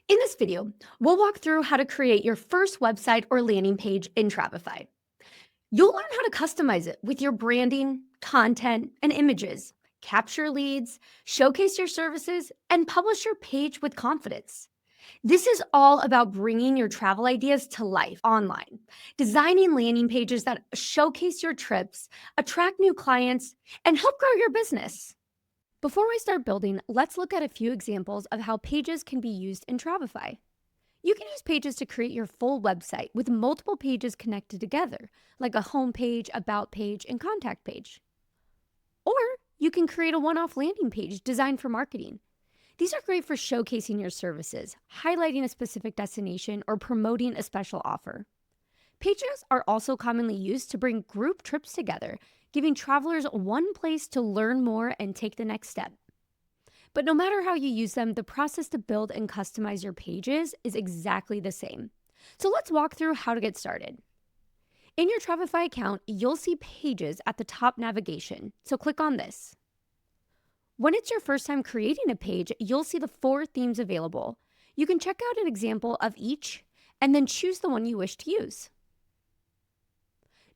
In this video, we'll walk through how to create your first website or landing page in Travefy. You'll learn how to customize it with your branding, content, and images, capture leads, showcase your services, and publish your page with confidence. This is all about bringing your travel ideas to life online, designing landing pages that showcase your trips, attract new clients, and help grow your business. Before we start building, let's look at a few examples of how pages can be used in Travefy. You can use pages to create your full website with multiple pages connected together, like a home page, about page, and contact page. Or you can create a one-off landing page designed for marketing. These are great for showcasing your services, highlighting a specific destination, or promoting a special offer. Pages are also commonly used to bring group trips together, giving travelers one place to learn more and take the next step. But no matter how you use them, the process to build and customize your pages is exactly the same. So let's walk through how to get started. In your Travefy account, you'll see pages at the top navigation, so click on this. When it's your first time creating a page, you'll see the 4 themes available. You can check out an example of each and then choose the one you wish to use.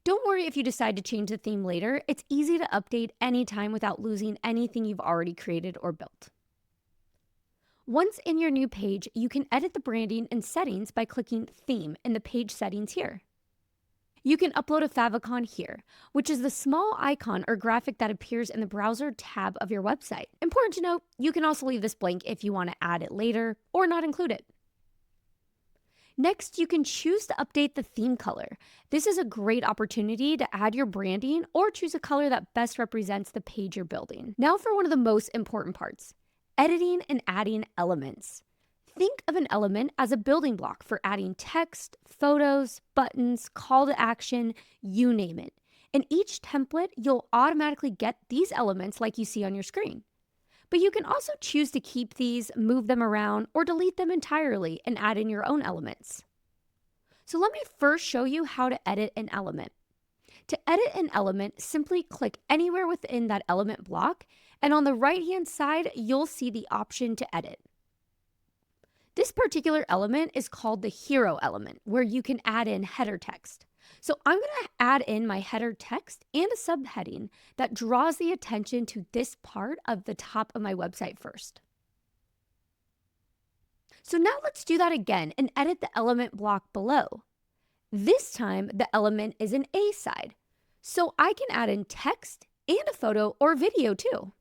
Don't worry if you decide to change the theme later. It's easy to update anytime without losing anything you've already created or built. Once in your new page, you can edit the branding and settings by clicking Theme in the page settings here. You can upload a favicon here, which is the small icon or graphic that appears in the browser tab of your website. Important to note, you can also leave this blank if you want to add it later or not include it. Next, you can choose to update the theme color. This is a great opportunity to add your branding or choose a color that best represents the page you're building. Now for one of the most important parts, editing and adding elements. Think of an element as a building block for adding text, photos, buttons, call to action, you name it. In each template, you'll automatically get these elements like you see on your screen. But you can also choose to keep these, move them around, or delete them entirely and add in your own elements. So let me first show you how to edit an element. To edit an element, simply click anywhere within that element block, and on the right-hand side, you'll see the option to edit. This particular element is called the hero element, where you can add in header text. So I'm going to add in my header text and a subheading that draws the attention to this part of the top of my website first. So now let's do that again and edit the element block below. This time the element is an A side, so I can add in text and a photo or video too.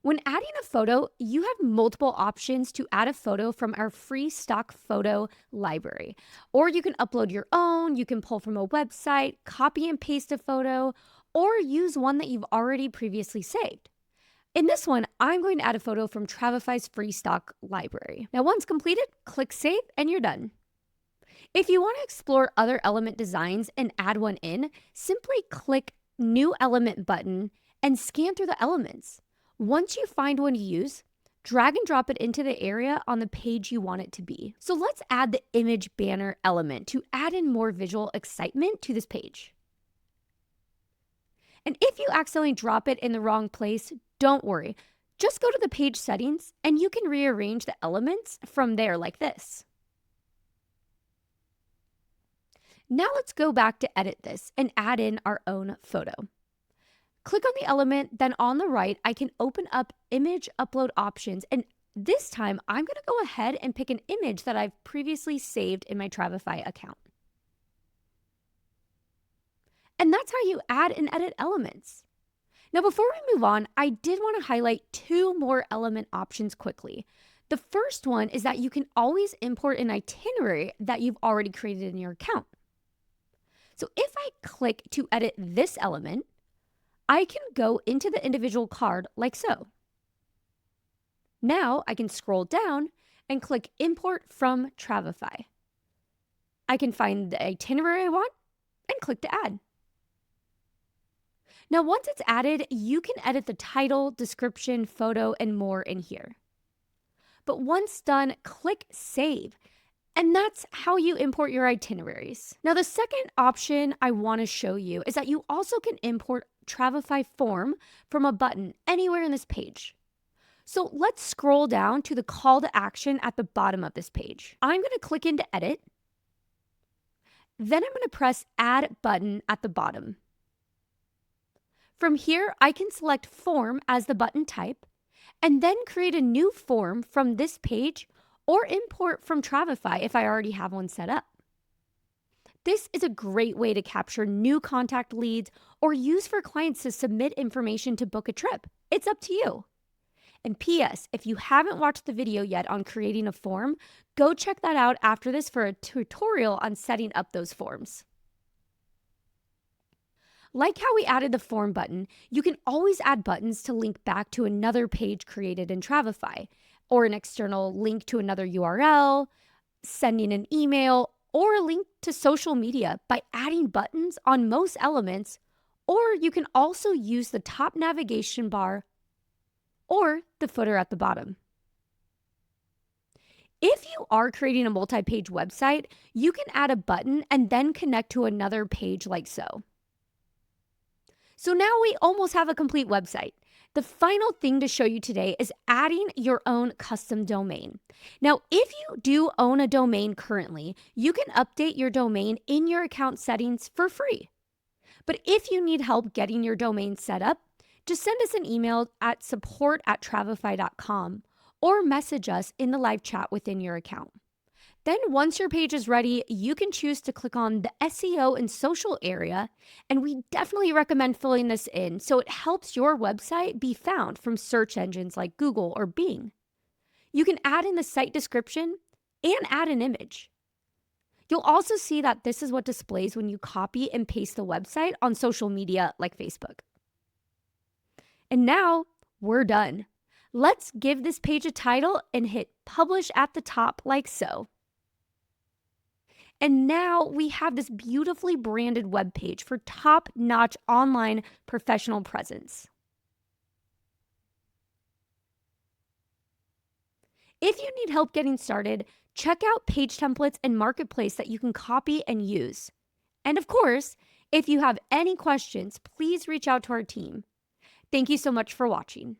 When adding a photo, you have multiple options to add a photo from our free stock photo library. Or you can upload your own, you can pull from a website, copy and paste a photo, or use one that you've already previously saved. In this one, I'm going to add a photo from Travefy's free stock library. Now, once completed, click Save and you're done. If you want to explore other element designs and add one in, simply click New Element button and scan through the elements. Once you find one to use, drag and drop it into the area on the page you want it to be. So let's add the image banner element to add in more visual excitement to this page. And if you accidentally drop it in the wrong place, don't worry. Just go to the page settings and you can rearrange the elements from there like this. Now let's go back to edit this and add in our own photo. Click on the element, then on the right, I can open up image upload options. And this time I'm going to go ahead and pick an image that I've previously saved in my Travefy account. And that's how you add and edit elements. Now, before we move on, I did want to highlight 2 more element options quickly. The first one is that you can always import an itinerary that you've already created in your account. So if I click to edit this element, I can go into the individual card like so. Now I can scroll down and click Import from Travefy. I can find the itinerary I want and click to add. Now once it's added, you can edit the title, description, photo, and more in here. But once done, click Save. And that's how you import your itineraries. Now, the second option I want to show you is that you also can import Travefy form from a button anywhere in this page. So let's scroll down to the call to action at the bottom of this page. I'm going to click into edit. Then I'm going to press add button at the bottom. From here, I can select form as the button type and then create a new form from this page or import from Travefy if I already have one set up. This is a great way to capture new contact leads or use for clients to submit information to book a trip. It's up to you. And P.S., if you haven't watched the video yet on creating a form, go check that out after this for a tutorial on setting up those forms. Like how we added the form button, you can always add buttons to link back to another page created in Travefy, or an external link to another URL, sending an email, or a link to social media by adding buttons on most elements, or you can also use the top navigation bar or the footer at the bottom. If you are creating a multi-page website, you can add a button and then connect to another page like so. So now we almost have a complete website. The final thing to show you today is adding your own custom domain. Now, if you do own a domain currently, you can update your domain in your account settings for free. But if you need help getting your domain set up, just send us an email at support@travefy.com or message us in the live chat within your account. Then once your page is ready, you can choose to click on the SEO and social area, and we definitely recommend filling this in so it helps your website be found from search engines like Google or Bing. You can add in the site description and add an image. You'll also see that this is what displays when you copy and paste the website on social media like Facebook. And now we're done. Let's give this page a title and hit publish at the top like so. And now we have this beautifully branded web page for top-notch online professional presence. If you need help getting started, check out page templates and marketplace that you can copy and use. And of course, if you have any questions, please reach out to our team. Thank you so much for watching.